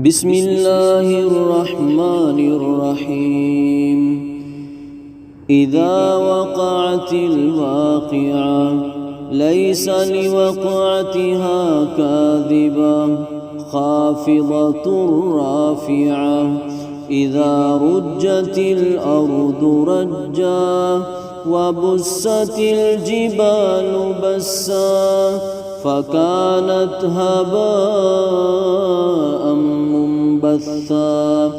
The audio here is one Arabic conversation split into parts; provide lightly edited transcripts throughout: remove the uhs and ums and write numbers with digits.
بسم الله الرحمن الرحيم. إذا وقعت الواقعة ليس لوقعتها كاذبة خافضة رافعة. إذا رجت الأرض رجا وبست الجبال بسا فكانت هباء منبثا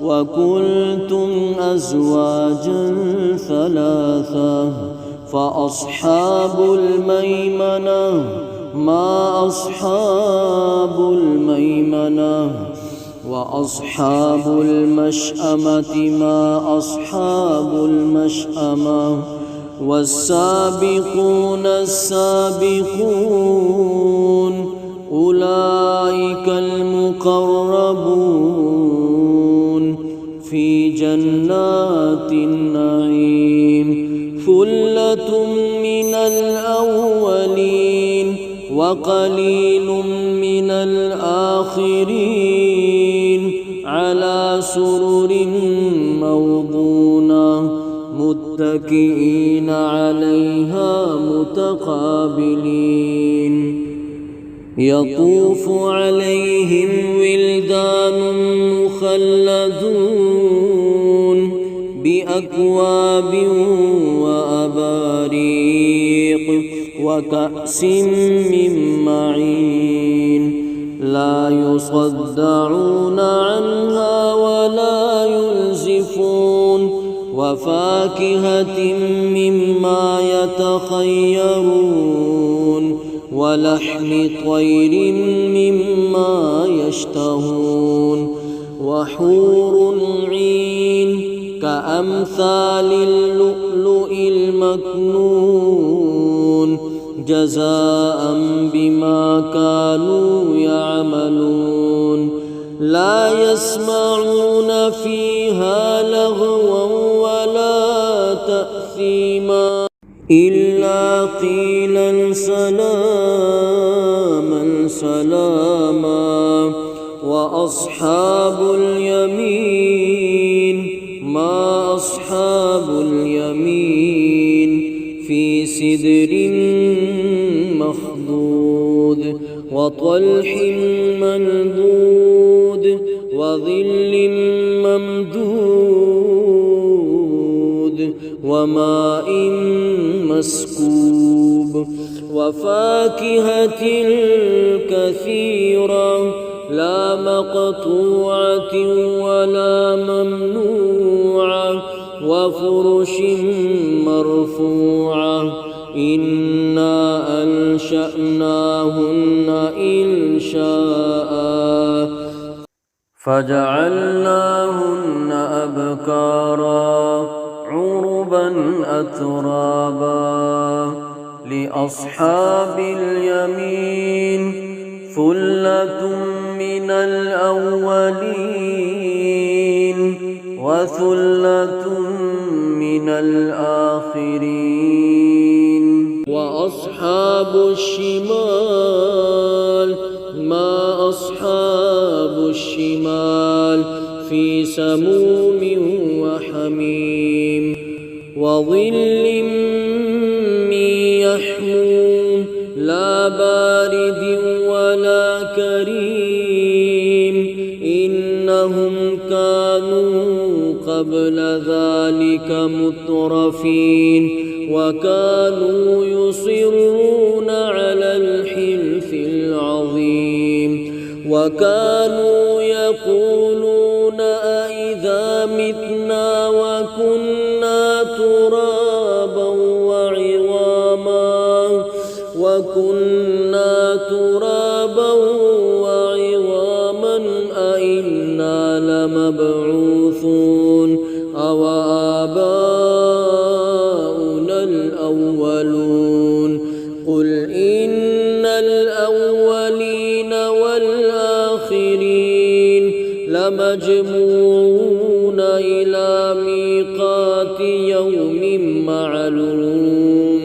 وكنتم أزواجا ثلاثا. فأصحاب الميمنة ما أصحاب الميمنة، وأصحاب المشأمة ما أصحاب المشأمة. والسابقون السابقون أولئك المقربون في جنات النعيم. ثلة من الأولين وقليل من الآخرين على سرر موضونة متكئين عليها متقابلين. يطوف عليهم ولدان مخلدون بأكواب وأباريق وكأس من معين لا يصدعون عنها ولا ينزفون. وفاكهة مما يتخيرون ولحم طير مما يشتهون. وحور عين كأمثال اللؤلؤ المكنون جزاء بما كانوا يعملون. لا يسمعون فيها لغوا ولا تأثيما إلا قيلا سلاما سلاما. وأصحاب اليمين ما أصحاب اليمين في سدر مخضود وطلح منضود وظل ممدود وماء مسكوب. وفاكهة كثيرة لا مقطوعة ولا ممنوعة وفرش مرفوعة. إنا أنشأناهن إنشاء فجعلناهن أبكارا عربا أترابا. لأصحاب اليمين ثلة من الأولين وثلة من الآخرين. وأصحاب الشمال ما أصحاب الشمال في سموم وحميم وظل من يحموم لا بارد ولا كريم. إنهم كانوا قبل ذلك مترفين وكانوا يصرون على الحنث العظيم. وكانوا يقولون أإذا متنا وكنا ترابا وعظاما أإنا لمبعوثون أو آباؤنا الأولون. قل إن الأولين والآخرين لمجموعون إلى ميقات يوم معلوم.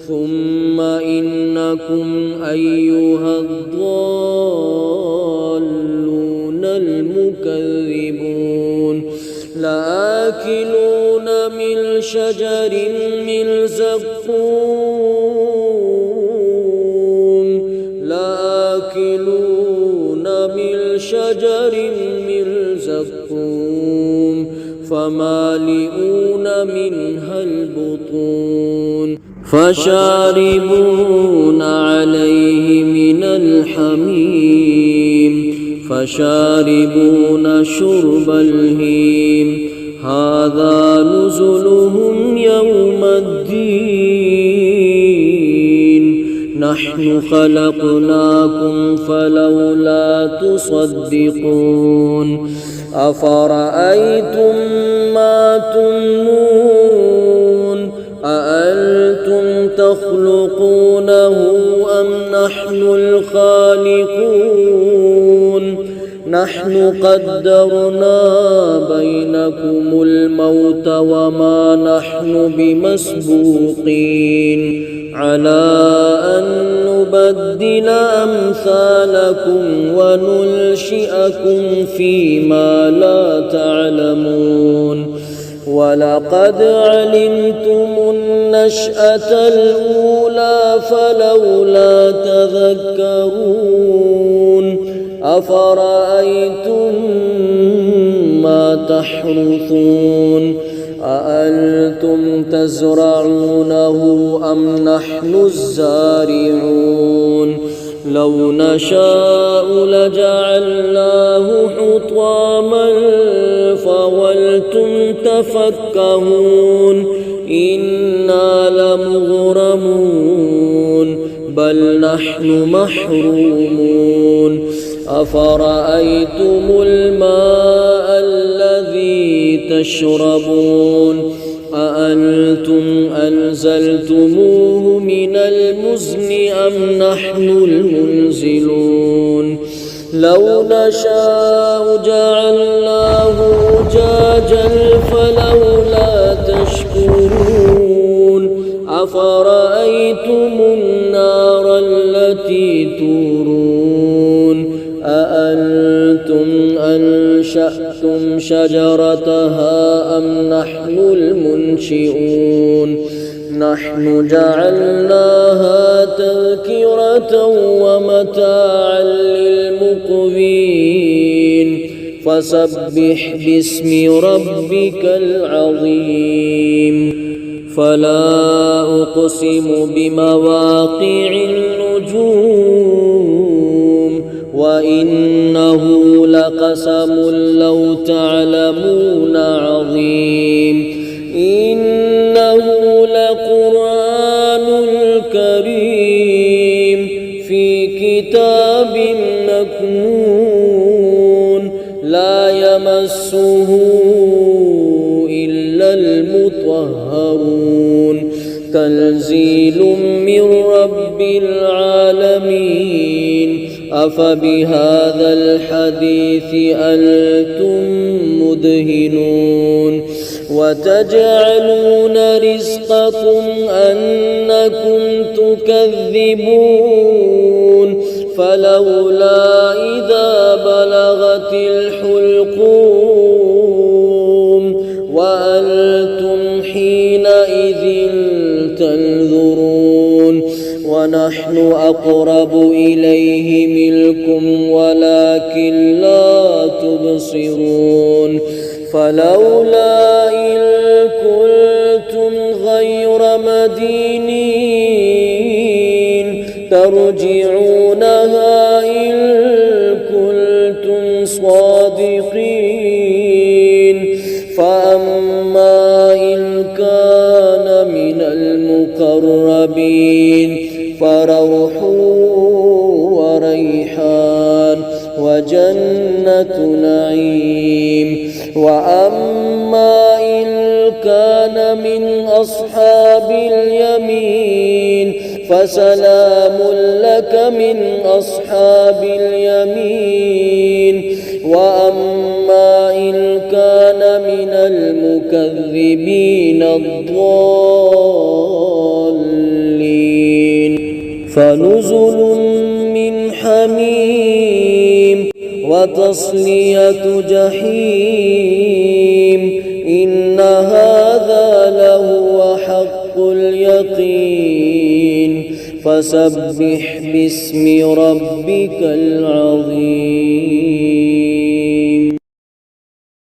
ثم إنكم أيها الضالون المكذبون لآكلون من شجر من زقوم فمالئون منها البطون فشاربون عليه من الحميم فشاربون شرب الهيم هذا نزلهم يوم الدين نحن خلقناكم فلولا تصدقون أفرأيتم ما تمنون أأنتم تخلقونه أم نحن الخالقون نحن قدرنا بينكم الموت وما نحن بمسبوقين على أن نبدل أمثالكم وننشئكم فيما لا تعلمون ولقد علمتم النشأة الأولى فلولا تذكرون أفرأيتم ما تحرثون أأنتم تزرعونه أم نحن الزارعون لو نشاء لجعلناه حطاما فولتم تفكهون إنا لمغرمون بل نحن محرومون أفرأيتم الماء الذي تشربون أأنتم أنزلتموه من المزن أم نحن المنزلون لو نشاء جعلناه أجاجا فلولا تشكرون أفرأيتم النار التي تورون أأنتم أنشأتم شجرتها أم نحن المنشئون نحن جعلناها تذكرة ومتاعا للمقوين فسبح باسم ربك العظيم فلا أقسم بمواقع النجوم وإنه لقسم لو تعلمون عظيم إنه لقرآن كريم في كتاب مكنون لا يمسه إلا المطهرون تنزيل من رب العالمين أفبهذا الحديث أنتم مدهنون وتجعلون رزقكم أنكم تكذبون فلولا إذا بلغت الحلقوم وأنتم حينئذ تنظرون ونحن أقرب إليه منكم ولكن لا تبصرون فلولا إن كنتم غير مدينين ترجعونها إن كنتم صادقين فأما إن كان من المقربين فروح وريحان وجنة نعيم وأما إن كان من أصحاب اليمين فسلام لك من أصحاب اليمين وأما إن كان من المكذبين الضالين فنزل من حميم وتصلية جحيم إن هذا لهو حق اليقين فسبح باسم ربك العظيم.